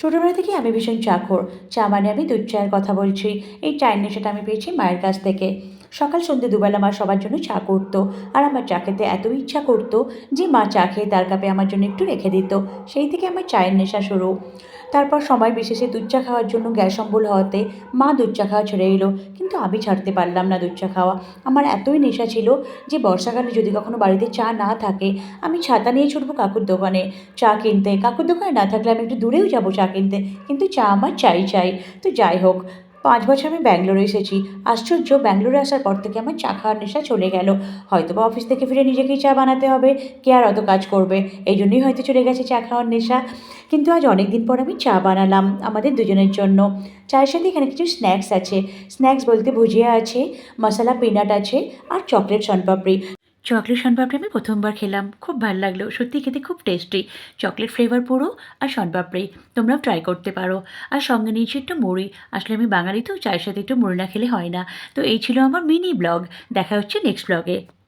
ছোটোবেলা থেকেই আমি ভীষণ চাখোর। চা মানে আমি দুধ চায়ের কথা বলছি। এই চায়ের নেশাটা আমি পেয়েছি মায়ের কাছ থেকে। সকাল সন্ধ্যে দুবেলা মা সবার জন্য চা করতো। আর আমার চা খেতে এত ইচ্ছা করতো যে মা চা খেয়ে তার কাপে আমার জন্য একটু রেখে দিত। সেই থেকে আমার চায়ের নেশা শুরু। তারপর সময় বিশেষে দুধ চা খাওয়ার জন্য গ্যাস অম্বল হওয়াতে মা দুধ চা খাওয়া ছেড়ে এলো। কিন্তু আমি ছাড়তে পারলাম না দুধ চা খাওয়া। আমার এতই নেশা ছিল যে বর্ষাকালে যদি কখনো বাড়িতে চা না থাকে, আমি ছাতা নিয়ে ছুটবো কাকুর দোকানে চা কিনতে। কাকুর দোকানে না থাকলে আমি একটু দূরেও যাবো চা কিনতে। কিন্তু চা আমার চাই চাই। তো যাই হোক, ৫ বছর আমি ব্যাঙ্গালোরে এসেছি। আশ্চর্য, ব্যাঙ্গালোরে আসার পর থেকে আমার চা খাওয়ার নেশা চলে গেল। হয়তোবা অফিস থেকে ফিরে নিজেকেই চা বানাতে হবে। কে আর অত কাজ করবে? এইজন্যই হয়তো চলে গেছে চা খাওয়ার নেশা। কিন্তু আজ অনেক দিন পর আমি চা বানালাম আমাদের দুজনের জন্য। চায়ের সাথে এখানে কিছু স্ন্যাক্স আছে। স্ন্যাক্স বলতে ভুজিয়া আছে, মসালা পিনাট আছে আর চকলেট শনপাপড়ি। চকলেট শনপাপড়ি আমি প্রথমবার খেলাম, খুব ভাল লাগলো। সত্যি খেতে খুব টেস্টি। চকলেট ফ্লেভার পুরো আর শনপাপড়ি। তোমরাও ট্রাই করতে পারো। আর সঙ্গে নিয়েছি একটু মুড়ি। আসলে আমি বাঙালি তো, চায়ের সাথে একটু মুড়ি না খেলে হয় না। তো এই ছিল আমার মিনি ব্লগ। দেখা হচ্ছে নেক্সট ব্লগে।